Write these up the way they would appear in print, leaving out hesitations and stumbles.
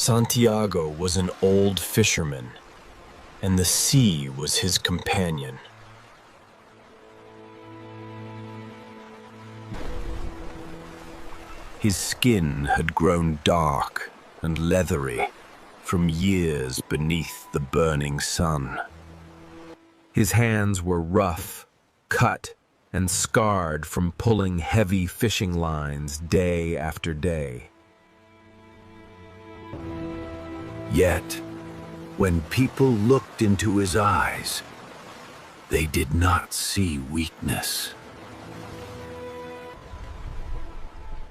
Santiago was an old fisherman, and the sea was his companion. His skin had grown dark and leathery from years beneath the burning sun. His hands were rough, cut, and scarred from pulling heavy fishing lines day after day. Yet, when people looked into his eyes, they did not see weakness.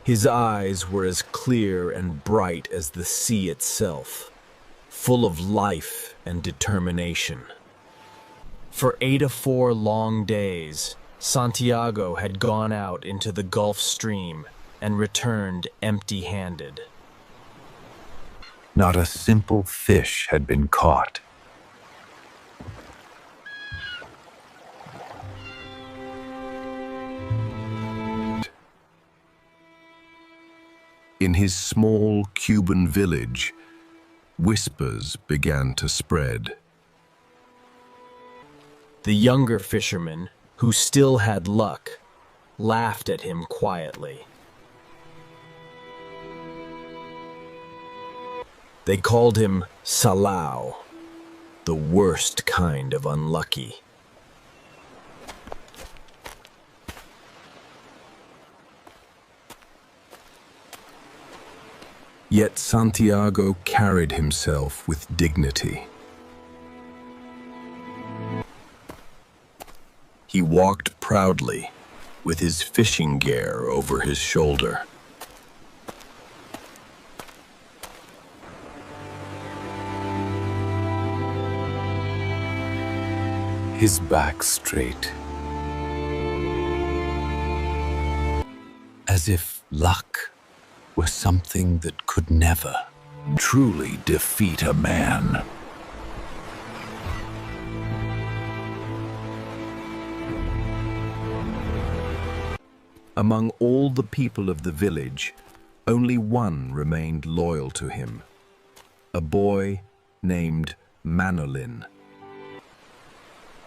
His eyes were as clear and bright as the sea itself, full of life and determination. For 84 long days, Santiago had gone out into the Gulf Stream and returned empty-handed. Not a simple fish had been caught. In his small Cuban village, whispers began to spread. The younger fishermen, who still had luck, laughed at him quietly. They called him Salao, the worst kind of unlucky. Yet Santiago carried himself with dignity. He walked proudly, with his fishing gear over his shoulder. His back straight, as if luck were something that could never truly defeat a man. Among all the people of the village, only one remained loyal to him, a boy named Manolin.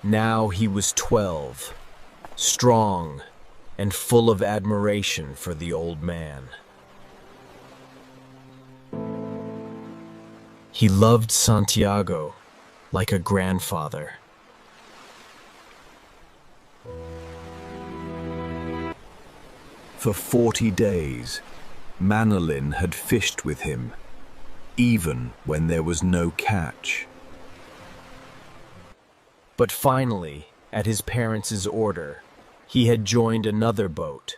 Now he was 12, strong and full of admiration for the old man. He loved Santiago like a grandfather. For 40 days, Manolin had fished with him, even when there was no catch. But finally, at his parents' order, he had joined another boat,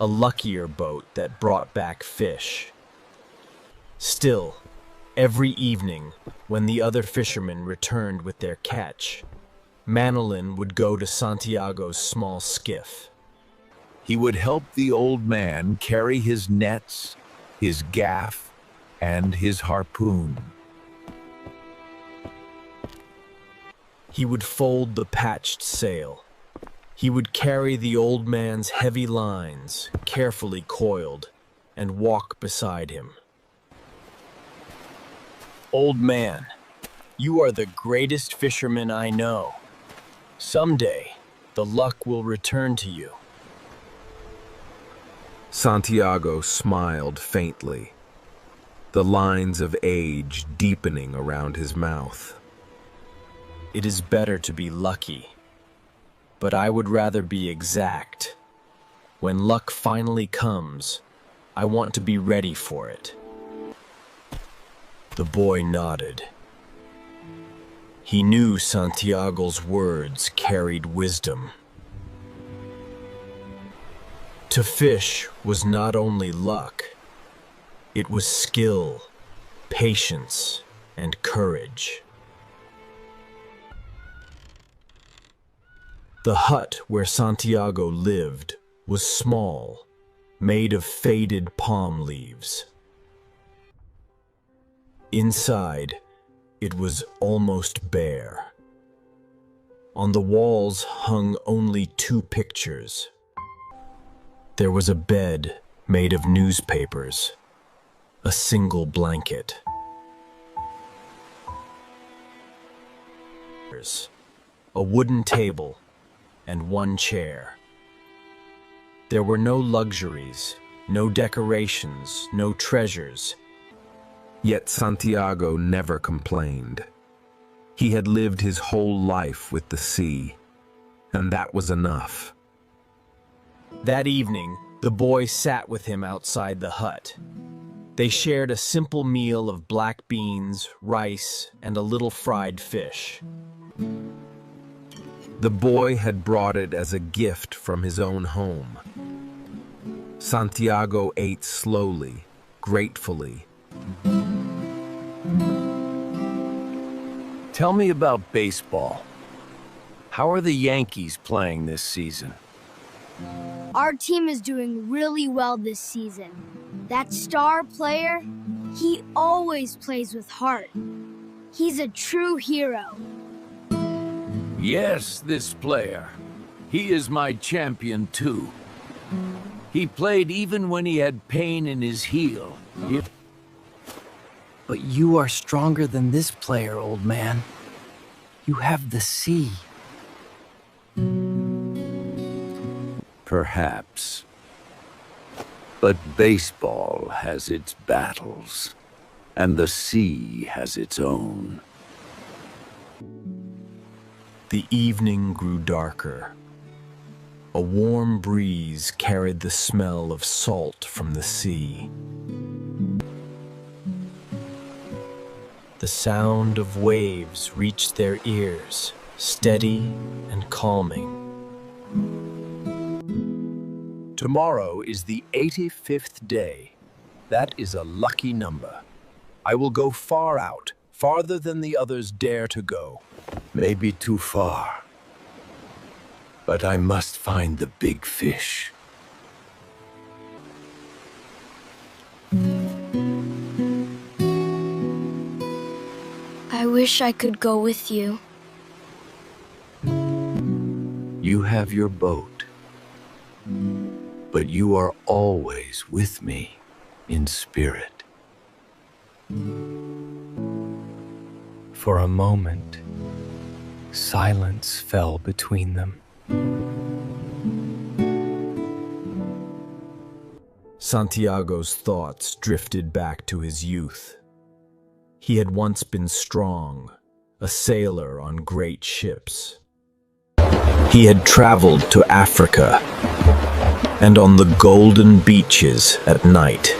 a luckier boat that brought back fish. Still, every evening, when the other fishermen returned with their catch, Manolin would go to Santiago's small skiff. He would help the old man carry his nets, his gaff, and his harpoon. He would fold the patched sail. He would carry the old man's heavy lines, carefully coiled, and walk beside him. "Old man, you are the greatest fisherman I know. Someday, the luck will return to you." Santiago smiled faintly, the lines of age deepening around his mouth. "It is better to be lucky, but I would rather be exact. When luck finally comes, I want to be ready for it." The boy nodded. He knew Santiago's words carried wisdom. To fish was not only luck, it was skill, patience, and courage. The hut where Santiago lived was small, made of faded palm leaves. Inside, it was almost bare. On the walls hung only 2 pictures. There was a bed made of newspapers, a single blanket. a wooden table, and one chair. There were no luxuries, no decorations, no treasures. Yet Santiago never complained. He had lived his whole life with the sea, and that was enough. That evening, the boy sat with him outside the hut. They shared a simple meal of black beans, rice, and a little fried fish. The boy had brought it as a gift from his own home. Santiago ate slowly, gratefully. Tell me about baseball. How are the Yankees playing this season? Our team is doing really well this season. That star player, he always plays with heart. He's a true hero. Yes, this player. He is my champion too. He played even when he had pain in his heel. But you are stronger than this player, old man. You have the sea. Perhaps. But baseball has its battles, and the sea has its own. The evening grew darker. A warm breeze carried the smell of salt from the sea. The sound of waves reached their ears, steady and calming. Tomorrow is the 85th day. That is a lucky number. I will go far out, farther than the others dare to go. Maybe too far. But I must find the big fish. I wish I could go with you. You have your boat, but you are always with me in spirit. For a moment, silence fell between them. Santiago's thoughts drifted back to his youth. He had once been strong, a sailor on great ships. He had traveled to Africa, and on the golden beaches at night.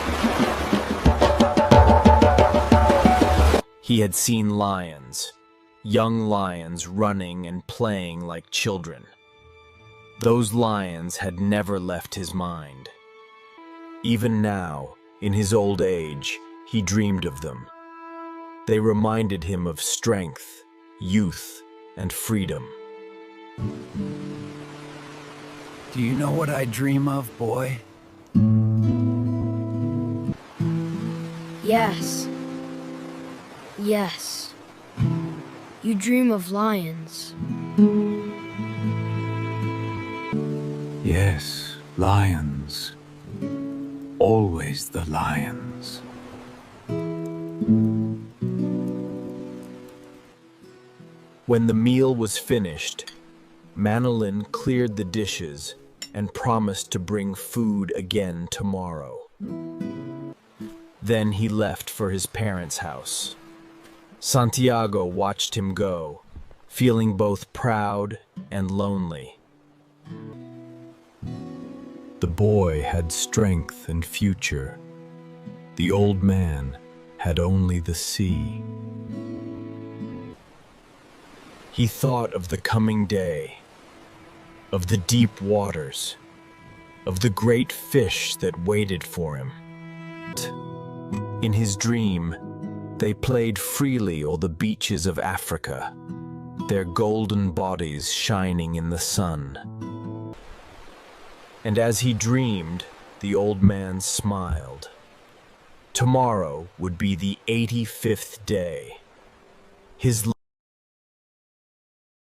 He had seen lions, young lions running and playing like children. Those lions had never left his mind. Even now, in his old age, he dreamed of them. They reminded him of strength, youth, and freedom. Do you know what I dream of, boy? Yes. Yes. You dream of lions. Yes, lions. Always the lions. When the meal was finished, Manolin cleared the dishes and promised to bring food again tomorrow. Then he left for his parents' house. Santiago watched him go, feeling both proud and lonely. The boy had strength and future. The old man had only the sea. He thought of the coming day, of the deep waters, of the great fish that waited for him. In his dream, they played freely on the beaches of Africa, their golden bodies shining in the sun. And as he dreamed, the old man smiled. Tomorrow would be the 85th day. His